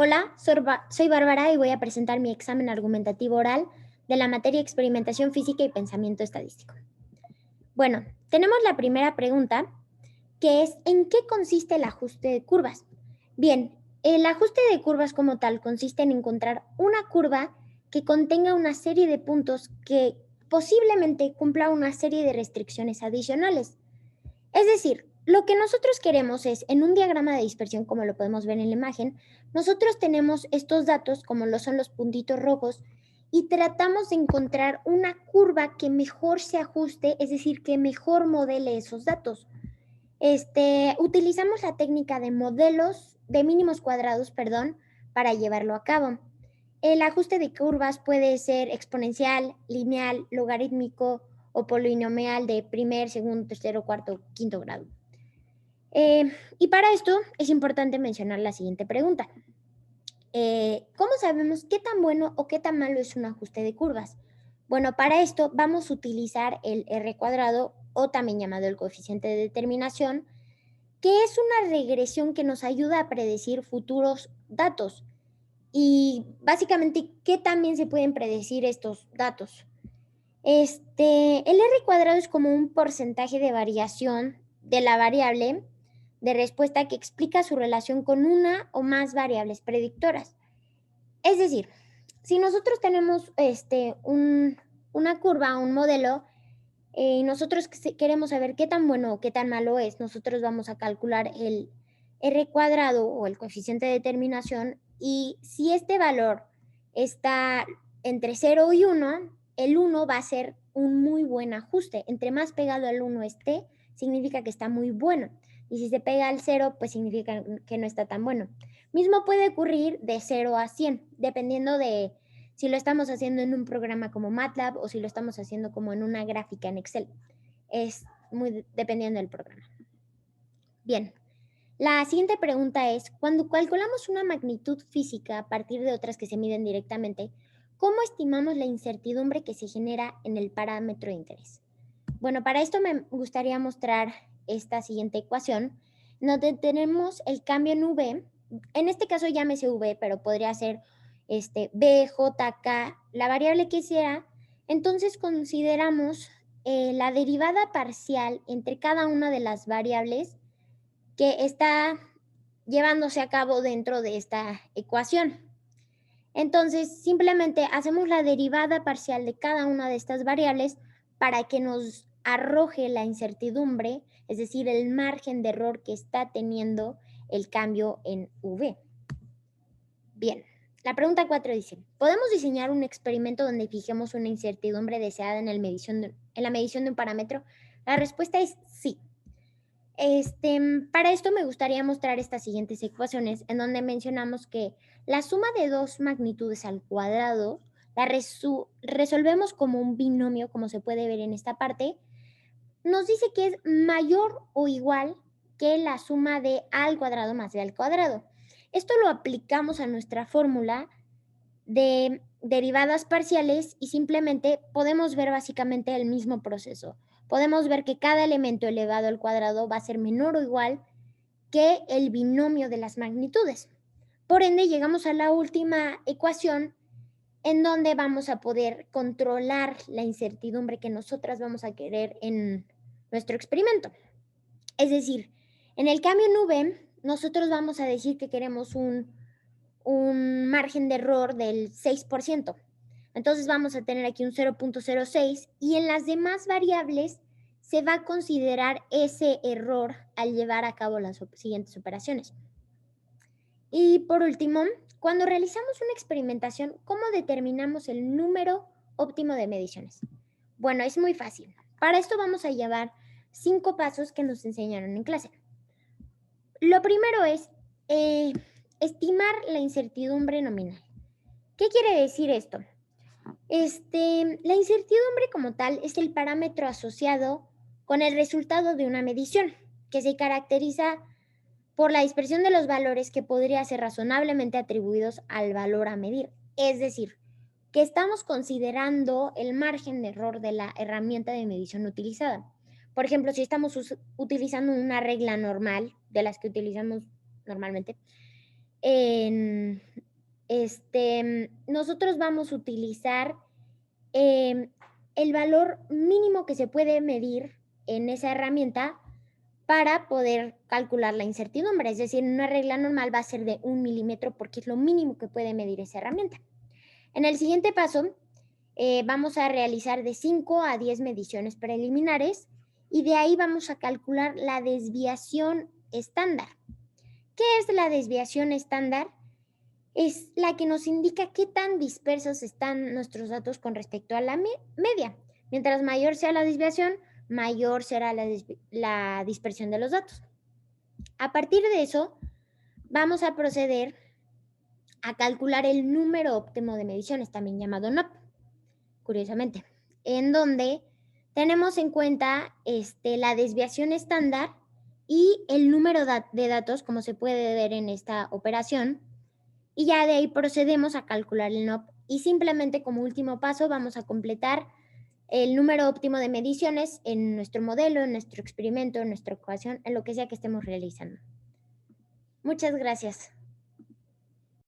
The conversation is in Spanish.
Hola, soy Bárbara y voy a presentar mi examen argumentativo oral de la materia Experimentación Física y Pensamiento Estadístico. Bueno, tenemos la primera pregunta, que es ¿en qué consiste el ajuste de curvas? Bien, el ajuste de curvas como tal consiste en encontrar una curva que contenga una serie de puntos que posiblemente cumpla una serie de restricciones adicionales. Es decir, lo que nosotros queremos es, en un diagrama de dispersión, como lo podemos ver en la imagen, nosotros tenemos estos datos, como lo son los puntitos rojos, y tratamos de encontrar una curva que mejor se ajuste, es decir, que mejor modele esos datos. Utilizamos la técnica de modelos de mínimos cuadrados, para llevarlo a cabo. El ajuste de curvas puede ser exponencial, lineal, logarítmico o polinomial de primer, segundo, tercero, cuarto, quinto grado. Y para esto es importante mencionar la siguiente pregunta. ¿Cómo sabemos qué tan bueno o qué tan malo es un ajuste de curvas? Bueno, para esto vamos a utilizar el R cuadrado o también llamado el coeficiente de determinación, que es una regresión que nos ayuda a predecir futuros datos. Y básicamente, ¿qué también se pueden predecir estos datos? El R cuadrado es como un porcentaje de variación de la variable de respuesta que explica su relación con una o más variables predictoras. Es decir, si nosotros tenemos una curva, un modelo, y nosotros queremos saber qué tan bueno o qué tan malo es, nosotros vamos a calcular el R cuadrado o el coeficiente de determinación, y si este valor está entre 0 y 1, el 1 va a ser un muy buen ajuste. Entre más pegado al 1 esté, significa que está muy bueno. Y si se pega al 0, pues significa que no está tan bueno. Mismo puede ocurrir de 0 a 100, dependiendo de si lo estamos haciendo en un programa como MATLAB o si lo estamos haciendo como en una gráfica en Excel. Es muy dependiendo del programa. Bien, la siguiente pregunta es, cuando calculamos una magnitud física a partir de otras que se miden directamente, ¿cómo estimamos la incertidumbre que se genera en el parámetro de interés? Bueno, para esto me gustaría mostrar esta siguiente ecuación, donde tenemos el cambio en V. En este caso llámese V, pero podría ser B, J, K, la variable que sea. Entonces consideramos la derivada parcial entre cada una de las variables que está llevándose a cabo dentro de esta ecuación. Entonces, simplemente hacemos la derivada parcial de cada una de estas variables para que nos arroje la incertidumbre, es decir, el margen de error que está teniendo el cambio en V. Bien, la pregunta 4 dice, ¿podemos diseñar un experimento donde fijemos una incertidumbre deseada en la medición de un parámetro? La respuesta es sí. Para esto me gustaría mostrar estas siguientes ecuaciones en donde mencionamos que la suma de dos magnitudes al cuadrado la resolvemos como un binomio, como se puede ver en esta parte. Nos dice que es mayor o igual que la suma de a al cuadrado más b al cuadrado. Esto lo aplicamos a nuestra fórmula de derivadas parciales y simplemente podemos ver básicamente el mismo proceso. Podemos ver que cada elemento elevado al cuadrado va a ser menor o igual que el binomio de las magnitudes. Por ende, llegamos a la última ecuación en donde vamos a poder controlar la incertidumbre que nosotras vamos a querer en nuestro experimento. Es decir, en el cambio en V, nosotros vamos a decir que queremos un margen de error del 6%. Entonces vamos a tener aquí un 0.06 y en las demás variables se va a considerar ese error al llevar a cabo las siguientes operaciones. Y por último, cuando realizamos una experimentación, ¿cómo determinamos el número óptimo de mediciones? Bueno, es muy fácil. Para esto vamos a llevar 5 pasos que nos enseñaron en clase. Lo primero es estimar la incertidumbre nominal. ¿Qué quiere decir esto? La incertidumbre como tal es el parámetro asociado con el resultado de una medición, que se caracteriza por la dispersión de los valores que podría ser razonablemente atribuidos al valor a medir. Es decir, que estamos considerando el margen de error de la herramienta de medición utilizada. Por ejemplo, si estamos utilizando una regla normal, de las que utilizamos normalmente, en nosotros vamos a utilizar el valor mínimo que se puede medir en esa herramienta para poder calcular la incertidumbre. Es decir, una regla normal va a ser de 1 milímetro porque es lo mínimo que puede medir esa herramienta. En el siguiente paso, vamos a realizar de 5 a 10 mediciones preliminares y de ahí vamos a calcular la desviación estándar. ¿Qué es la desviación estándar? Es la que nos indica qué tan dispersos están nuestros datos con respecto a la media. Mientras mayor sea la desviación, mayor será la dispersión de los datos. A partir de eso, vamos a proceder a calcular el número óptimo de mediciones, también llamado NOP, curiosamente, en donde tenemos en cuenta la desviación estándar y el número de datos, como se puede ver en esta operación, y ya de ahí procedemos a calcular el NOP y simplemente como último paso vamos a completar el número óptimo de mediciones en nuestro modelo, en nuestro experimento, en nuestra ecuación, en lo que sea que estemos realizando. Muchas gracias.